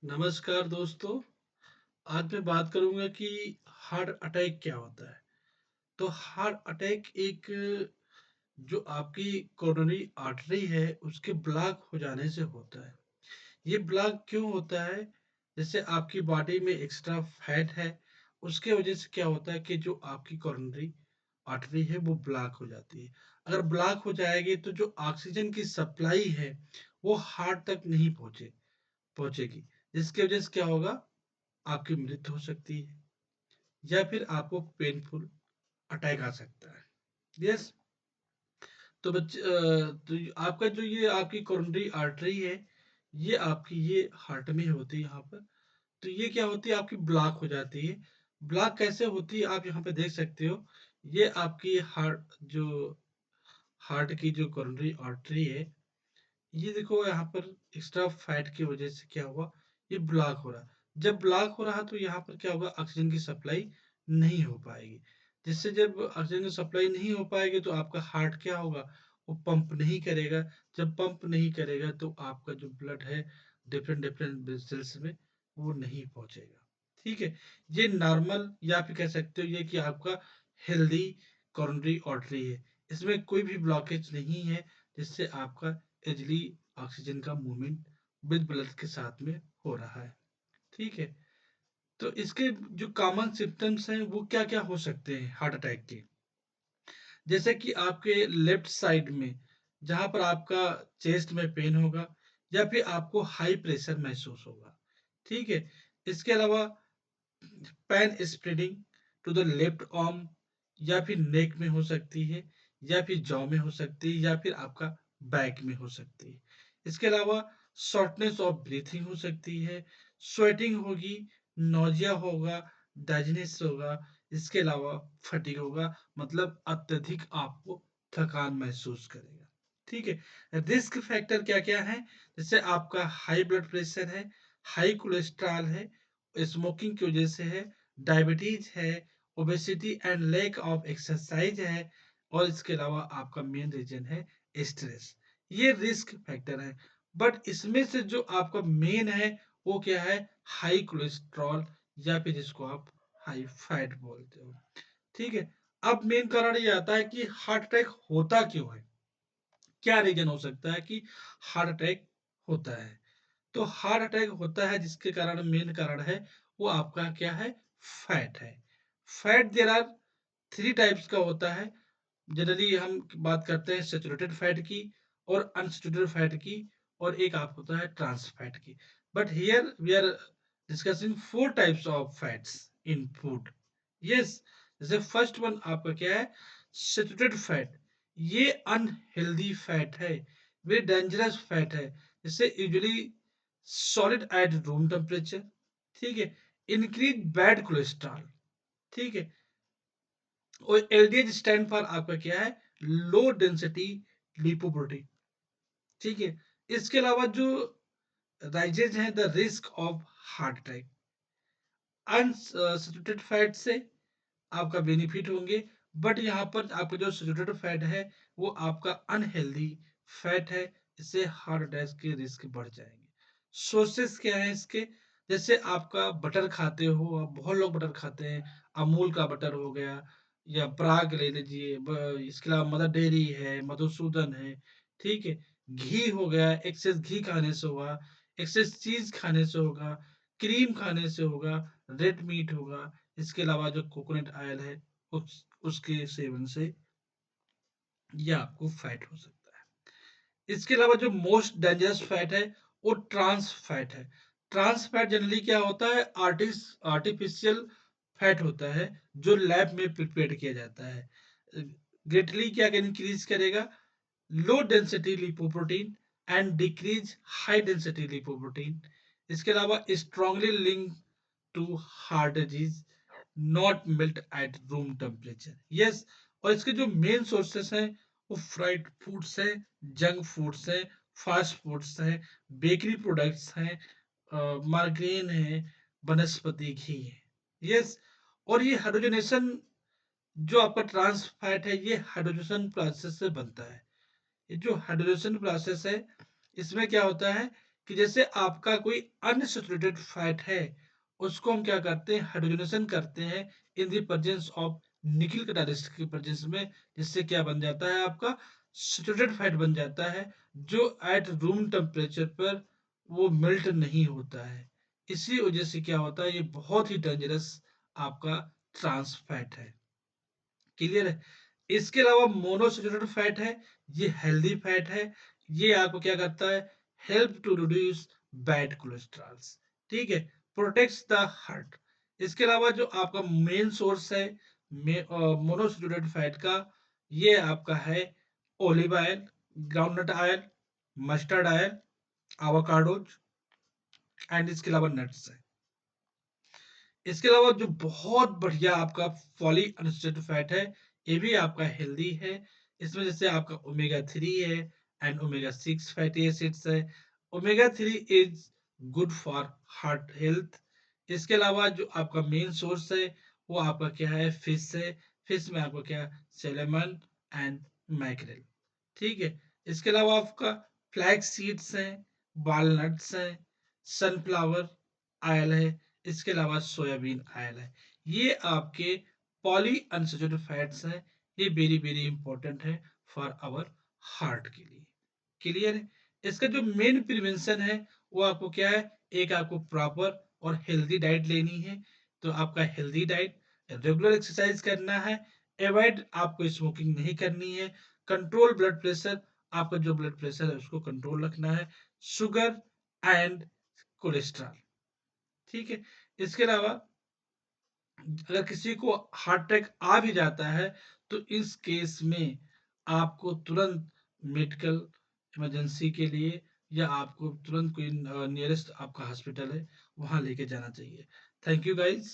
नमस्कार दोस्तों। आज मैं बात करूंगा कि हार्ट अटैक क्या होता है। तो हार्ट अटैक एक जो आपकी कोरोनरी आर्टरी है उसके ब्लॉक हो जाने से होता है। ये ब्लॉक क्यों होता है? जैसे आपकी बॉडी में एक्स्ट्रा फैट है, उसके वजह से क्या होता है कि जो आपकी कोरोनरी आर्टरी है वो ब्लॉक हो जाती है। अगर ब्लॉक हो जाएगी तो जो ऑक्सीजन की सप्लाई है वो हार्ट तक नहीं पहुंचेगी, जिसकी वजह से क्या होगा, आपकी मृत्यु हो सकती है या फिर आपको पेनफुल अटैक आ सकता है। यस। तो तो आपका जो ये आपकी कोरोनरी आर्टरी है, ये आपकी ये हार्ट में होती है यहाँ पर। तो ये क्या होती है, आपकी ब्लॉक हो जाती है। ब्लॉक कैसे होती है आप यहाँ पे देख सकते हो। ये आपकी हार्ट की जो कोरोनरी आर्टरी है, ये देखो यहाँ पर एक्स्ट्रा फैट की वजह से क्या हुआ, ये ब्लॉक हो रहा। जब ब्लॉक हो रहा तो यहाँ पर क्या होगा, ऑक्सीजन की सप्लाई नहीं हो पाएगी। जिससे जब ऑक्सीजन की सप्लाई नहीं हो पाएगी तो आपका हार्ट क्या होगा, वो पंप नहीं करेगा। जब पंप नहीं करेगा तो आपका जो ब्लड है डिफरेंट डिफरेंट वेसल्स में वो नहीं पहुंचेगा। ठीक है। ये नॉर्मल या फिर कह सकते हो ये कि आपका हेल्दी कोरोनरी आर्टरी है। इसमें कोई भी ब्लॉकेज नहीं है, जिससे आपका इजली ऑक्सीजन का मूवमेंट विद ब्लड के साथ में हो रहा है। ठीक है। तो इसके जो कॉमन सिम्टम्स हैं वो क्या क्या हो सकते हैं हार्ट अटैक के। जैसे कि आपके लेफ्ट साइड में जहां पर आपका चेस्ट में पेन होगा, या फिर आपको हाई प्रेशर महसूस होगा। ठीक है। इसके अलावा pain spreading to the left arm, या फिर नेक में हो सकती है, या फिर जॉ में हो सकती है, या फिर आपका बैक में हो सकती है। इसके अलावा शॉर्टनेस ऑफ ब्रीथिंग हो सकती है, स्वेटिंग होगी, नोजिया होगा, डाइजनेस होगा। इसके अलावा फटीग होगा, मतलब अत्यधिक आपको थकान महसूस करेगा। ठीक है। रिस्क फैक्टर क्या क्या है? जैसे आपका हाई ब्लड प्रेशर है, हाई कोलेस्ट्रॉल है, स्मोकिंग की वजह से है, डायबिटीज है, obesity and lack of exercise है, और इसके अलावा आपका मेन रीजन है स्ट्रेस। ये रिस्क फैक्टर है। बट इसमें से जो आपका मेन है वो क्या है, हाई कोलेस्ट्रॉल, या फिर जिसको आप हाई फैट बोलते हो। ठीक है। अब मेन कारण ये आता है कि हार्ट अटैक होता क्यों है, क्या रीजन हो सकता है कि हार्ट अटैक होता है। तो हार्ट अटैक होता है जिसके कारण मेन कारण है वो आपका क्या है, फैट है। Fat there are three types का होता है। जनरली हम बात करते हैं सेचुरेटेड फैट की, और अनसेचुरेटेड फैट की, और एक आप होता है ट्रांस फैट की। But here we are discussing four types of fats in food. Yes. जैसे फर्स्ट वन आपका क्या है, सेचुरेटेड फैट। ये अनहेल्दी फैट है, वे डेंजरस फैट है। जिससे usually solid at room temperature. ठीक है। Increase bad cholesterol. ठीक है। और एलडीएच स्टैंड फॉर आपका क्या है, लो डेंसिटी लिपोप्रोटीन। ठीक है। इसके अलावा जो राइजेज है the risk of heart attack. Unsaturated fat से आपका बेनिफिट होंगे, बट यहाँ पर आपका जो सैचुरेटेड फैट है वो आपका अनहेल्दी फैट है। इससे हार्ट अटैक के रिस्क बढ़ जाएंगे। सोर्सेस क्या है इसके? जैसे आपका बटर खाते हो आप, बहुत लोग बटर खाते हैं। अमूल का बटर हो गया, या पराग ले लीजिए, इसके अलावा मदर डेयरी है, मधुसूदन है। ठीक है। घी हो गया, एक्सेस घी खाने से होगा, एक्सेस चीज खाने से होगा, क्रीम खाने से होगा, रेड मीट होगा। इसके अलावा जो कोकोनट ऑयल है उसके सेवन से ये आपको फैट हो सकता है। इसके अलावा जो मोस्ट डेंजरस फैट है वो ट्रांस फैट है। ट्रांस फैट जनरली क्या होता है, आर्टिफिशियल फैट होता है जो लैब में प्रिपेयर किया जाता है। ग्रेटली क्या इंक्रीज करेगा, low density lipoprotein and decrease high density lipoprotein. इसके अलावा strongly link to heart disease, not melt at room temperature. Yes. और इसके जो मेन सोर्सेस हैं वो फ्राइड फूड्स हैं, जंक फूड्स हैं, फास्ट फूड्स हैं, बेकरी प्रोडक्ट्स हैं, मार्गरेन है, वनस्पति घी है। यस। और ये हाइड्रोजनेशन, जो आपका ट्रांस फैट है ये हाइड्रोजनेशन प्रोसेस से बनता है। ये जो हाइड्रोजनेशन प्रोसेस है, इसमें क्या होता है कि जैसे आपका कोई अनसैचुरेटेड फैट है, उसको हम क्या करते हैं, हाइड्रोजनेशन करते हैं in the presence of nickel catalyst की प्रेजेंस में, जिससे क्या बन जाता है, आपका सैचुरेटेड फैट बन जाता है, जो एट रूम टेम्परेचर पर वो मेल्ट नहीं होता है। इसी वजह से क्या होता है, ये बहुत ही डेंजरस आपका ट्रांस फैट है। क्लियर है? इसके अलावा मोनोसैचुरेटेड फैट है, ये हेल्दी फैट है। ये आपको क्या करता है, help to reduce bad cholesterol. ठीक है, प्रोटेक्ट्स द हार्ट। इसके अलावा जो आपका मेन सोर्स है मोनोसैचुरेटेड फैट का, ये आपका है olive oil, groundnut oil, mustard oil, avocados and इसके अलावा नट्स है। इसके अलावा जो बहुत बढ़िया आपका पॉली अनसैचुरेटेड फैट है, ये भी आपका हेल्दी है। इसमें जैसे आपका ओमेगा 3 है एंड ओमेगा 6 फैटी एसिड्स है। Omega 3 is good for heart health. इसके अलावा जो आपका मेन सोर्स है, वो आपका क्या है, फिश है। फिश में आपका क्या, सेलेमन एंड मैकरेल। ठीक है, इसके अलावा आपका फ्लैक्स सीड्स हैं, वालनट्स हैं, सनफ्लावर ऑयल है, इसके अलावा सोयाबीन ऑयल है। ये आपके पॉली अनसैचुरेटेड फैट्स हैं। ये वेरी वेरी इंपॉर्टेंट है फॉर आवर हार्ट के लिए। क्लियर है? इसका जो मेन प्रिवेंशन है, वो आपको क्या है, एक आपको प्रॉपर और हेल्दी डाइट लेनी है। तो आपका हेल्दी डाइट, रेगुलर एक्सरसाइज करना है, अवॉइड आपको स्मोकिंग नहीं करनी है, कंट्रोल ब्लड प्रेशर, आपका जो ब्लड प्रेशर है उसको कंट्रोल रखना है, शुगर एंड कोलेस्ट्रॉल। ठीक है, इसके अलावा अगर किसी को हार्ट अटैक आ भी जाता है, तो इस केस में आपको तुरंत मेडिकल इमरजेंसी के लिए, या आपको तुरंत कोई नियरेस्ट आपका हॉस्पिटल है, वहां लेके जाना चाहिए। Thank you guys.